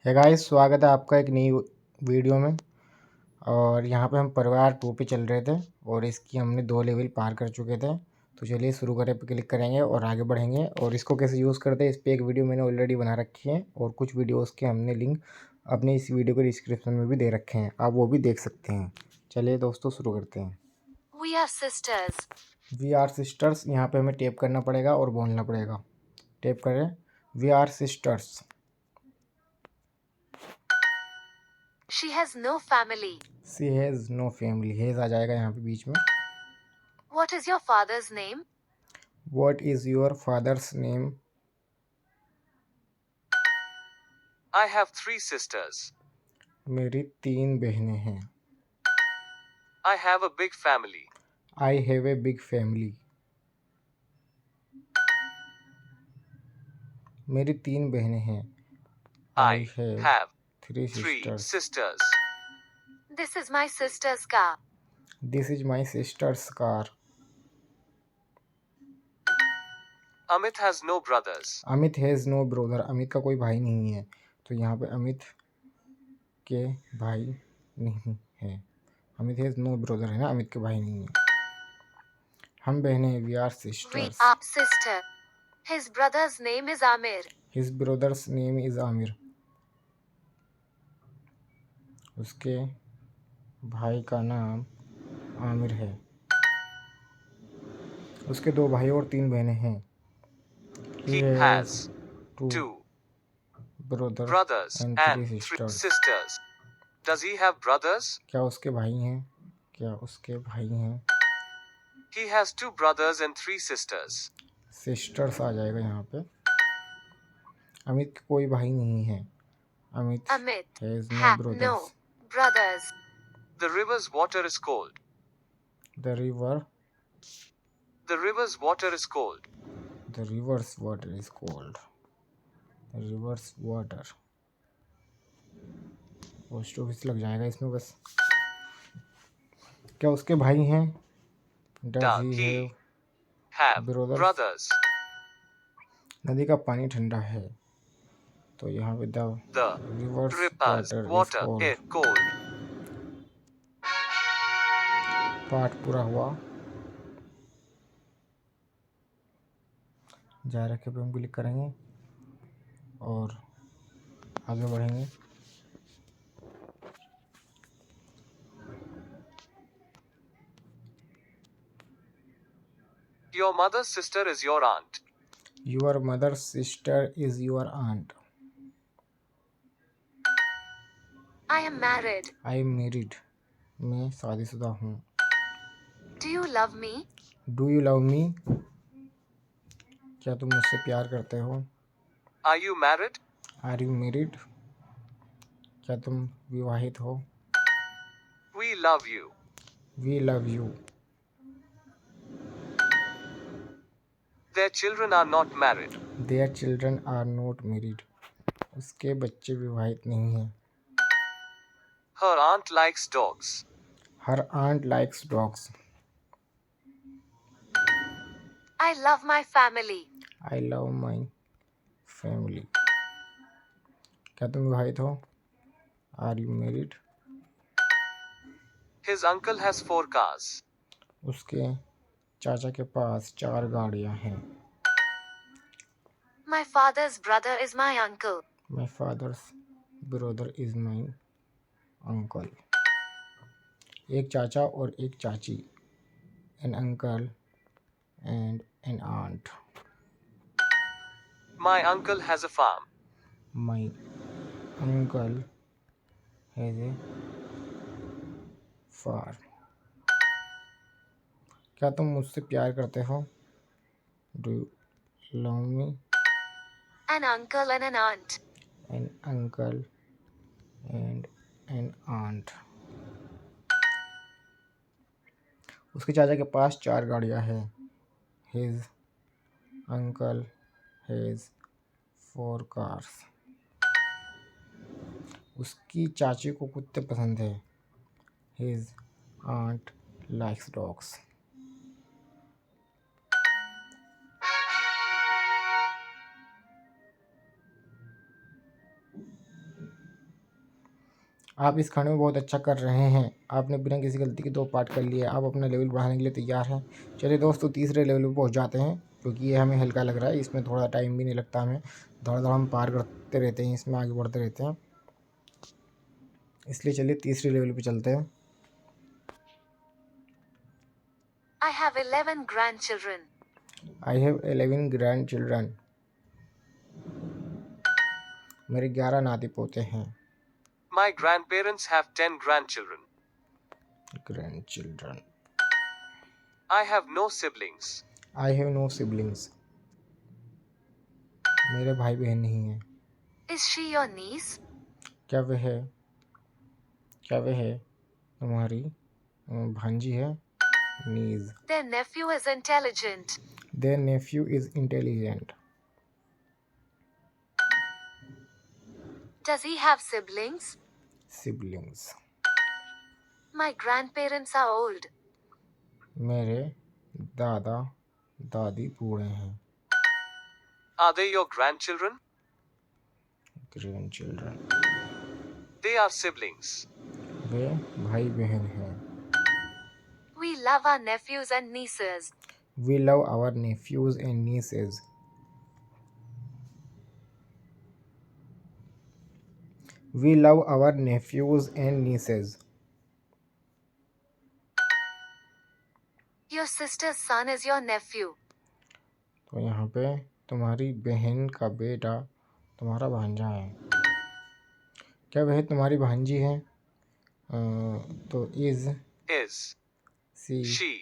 है गाइस, स्वागत है आपका एक नई वीडियो में। और यहाँ पे हम परिवार 2 पे चल रहे थे और इसकी हमने 2 लेवल पार कर चुके थे। तो चलिए शुरू करें पे क्लिक करेंगे और आगे बढ़ेंगे। और इसको कैसे यूज़ करते हैं इस पे एक वीडियो मैंने ऑलरेडी बना रखी है और कुछ वीडियोस के हमने लिंक अपने इस वीडियो के डिस्क्रिप्शन में भी दे रखे हैं, आप वो भी देख सकते हैं। चलिए दोस्तों शुरू करते हैं। We are sisters. We are sisters, यहाँ पे हमें टैप करना पड़ेगा और बोलना पड़ेगा। टैप करें, we are sisters. She has no family. She has no family, has आ जाएगा यहाँ पे बीच में। What is your father's name? What is your father's name? I have 3 sisters. मेरी 3 बहनें हैं। I have a big family. I have a big family. मेरी 3 बहनें हैं। I have 3 3 sisters. sisters. This is my sister's car. This is my sister's car. Amit has no brothers. Amit has no brother. Amit का कोई भाई नहीं है। तो यहाँ पे अमित के भाई नहीं है। अमित has no brother है ना, अमित के भाई नहीं है। हम बहनें, we are We sisters. are sister. His brother's name is Amir. His brother's name is Amir. उसके भाई का नाम आमिर है। उसके 2 भाई और 3 बहनें हैं। He has 2 2 brothers and and 3 3 sisters. sisters. Does he have brothers? क्या उसके भाई हैं? क्या उसके भाई हैं? He has 2 brothers and 3 sisters. Sisters आ जाएगा यहाँ पे। अमित के कोई भाई नहीं है। Amit Amit has no had brothers. no brothers. The river's water is cold. The river, The river's water is cold. the river's water is cold. The river's water. Post office लग जाएगा इसमें बस। क्या उसके भाई हैं? Does Does he he have have brothers? brothers? नदी का पानी ठंडा है। तो यहाँ पे the The river's river's water water is is cold. cold. पाठ पूरा हुआ। जारी रखे पे हम क्लिक करेंगे और आगे बढ़ेंगे। Your mother's sister is your aunt. Your mother's sister is your aunt. I am married. I am married. मैं शादीशुदा हूँ। Do you love me? Do you love me? क्या तुम मुझसे प्यार करते हो? Are you married? Are you married? क्या तुम विवाहित हो? We love you. We love you. Their children are not married. Their children are not married. उसके बच्चे विवाहित नहीं हैं। Her aunt likes dogs. Her aunt likes dogs. I love my family. I love my family. क्या तुम विवाहित हो? Are you married? His uncle has 4 cars. उसके चाचा के पास 4 गाड़ियाँ हैं। My father's brother is my uncle. My father's brother is my uncle. एक चाचा और एक चाची। An uncle and an aunt. My uncle has a farm. My uncle has a farm. क्या तुम मुझसे प्यार करते हो? Do you love me? An uncle and an aunt. An uncle and an aunt. उसके चाचा के पास 4 गाड़ियाँ हैं। His uncle has 4 cars. उसकी चाची को कुत्ते पसंद है। His aunt likes dogs. आप इस खाने में बहुत अच्छा कर रहे हैं। आपने बिना किसी गलती के 2 पार्ट कर लिए। आप अपना लेवल बढ़ाने के लिए तैयार हैं। चलिए दोस्तों, तीसरे लेवल पे पहुंच जाते हैं, क्योंकि ये हमें हल्का लग रहा है। इसमें थोड़ा टाइम भी नहीं लगता हमें, दौड़-दौड़ हम पार करते रहते हैं, इसमें आगे बढ़ते रहते हैं। इसलिए चलिए तीसरे लेवल पे चलते हैं। I have 11 grandchildren. I have 11 grand children. मेरे 11 नाती पोते हैं। My grandparents have 10 grandchildren. Grandchildren. I have no siblings. I have no siblings. मेरे भाई बहन नहीं हैं। Is she your niece? क्या वह तुम्हारी भांजी है? Niece. Their nephew is intelligent. Their nephew is intelligent. Does he have siblings? Siblings. My grandparents are old. मेरे दादा दादी बूढ़े हैं। Are they your grandchildren? Grandchildren. They are siblings. वे भाई बहन हैं। We love our nephews and nieces. We love our nephews and nieces. We love our nephews and nieces. Your sister's son is your nephew. तो यहाँ पे तुम्हारी बहन का बेटा तुम्हारा भांजा है। क्या वह तुम्हारी भांजी है? तो is Is she she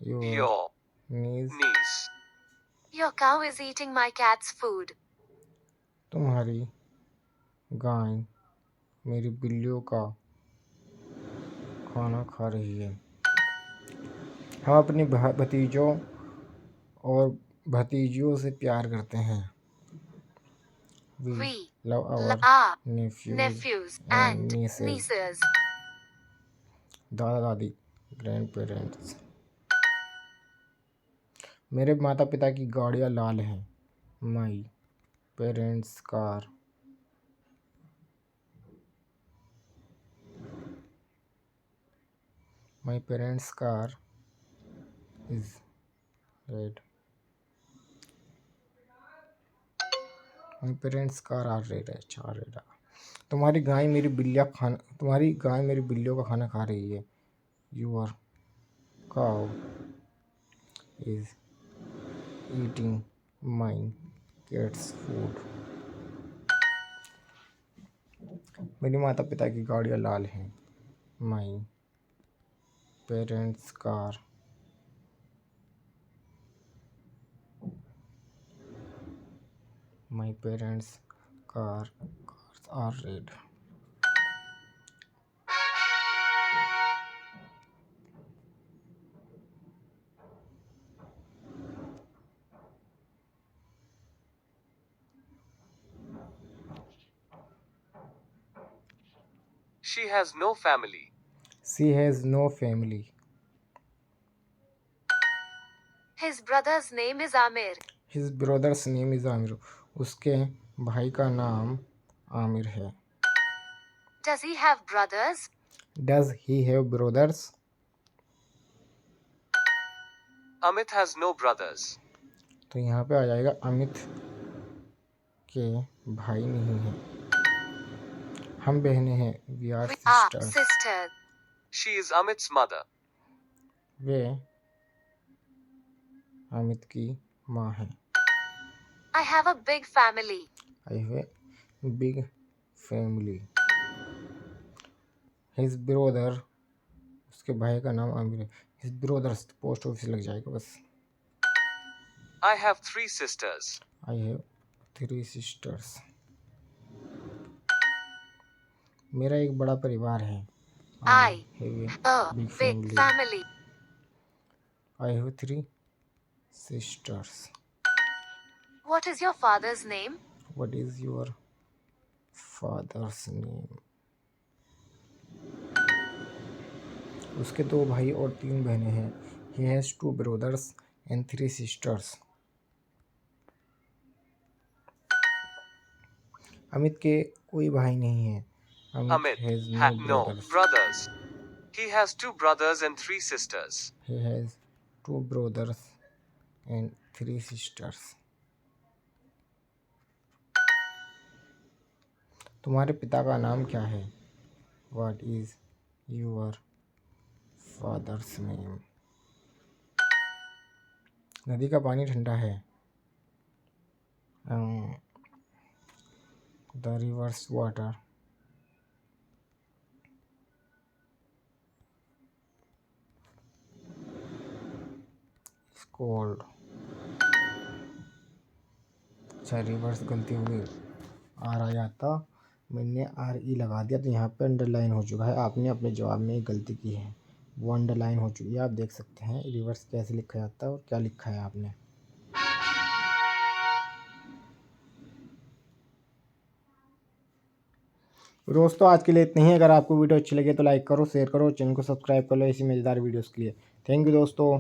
your your niece. niece? Your cow is eating my cat's food. तुम्हारी गाय मेरी बिल्लियों का खाना खा रही है। हम अपने भतीजों और भतीजियों से प्यार करते हैं। We We love our are nephews nephews and and nieces। nieces. दादा दादी ग्रैंड पेरेंट्स। मेरे माता पिता की गाड़ियाँ लाल हैं। My parents car. My parents car is red. My parents car are red है। अच्छा रेड। तुम्हारी गाय मेरी बिल्लियों का खाना खा रही है। Your cow is eating my cat's food. मेरी माता पिता की गाड़ियाँ लाल हैं। My parents car My parents' cars are red. She has no family. She has no family. His brother's name is Amir. His brother's name is Amir. उसके भाई का नाम आमिर है। Does he have brothers? Does he have brothers? Amit has no brothers. तो यहाँ पे आ जाएगा अमित के भाई नहीं हैं। हम बहनें हैं। We are We are sisters. sisters. She is Amit's mother. वे अमित की माँ हैं। I have a big family. I have a big family. His brother, उसके भाई का नाम आमिर है। His brothers पोस्ट ऑफिस लग जाएगा बस। I have 3 sisters. I have 3 sisters. मेरा एक बड़ा परिवार है। I have a a big big family. family. I have 3 sisters. What is your father's name? What is your father's name? उसके 2 भाई और 3 बहनें हैं। He has 2 brothers and 3 sisters. Amit के कोई भाई नहीं है। Amit Amit has no had no brothers. brothers. He has 2 brothers and 3 sisters. He has 2 brothers and 3 sisters. तुम्हारे पिता का नाम क्या है? What is your father's name? नदी का पानी ठंडा है। The river's water is cold. अच्छा, रिवर्स गलती हो गई, आर आ जाता, मैंने आर ई लगा दिया तो यहाँ पे अंडरलाइन हो चुका है। आपने अपने जवाब में एक गलती की है, वो अंडरलाइन हो चुकी है। आप देख सकते हैं रिवर्स कैसे लिखा जाता है और क्या लिखा है आपने। दोस्तों आज के लिए इतना ही। अगर आपको वीडियो अच्छी लगे तो लाइक करो, शेयर करो, चैनल को सब्सक्राइब कर लो ऐसी मज़ेदार वीडियोस के लिए। थैंक यू दोस्तों।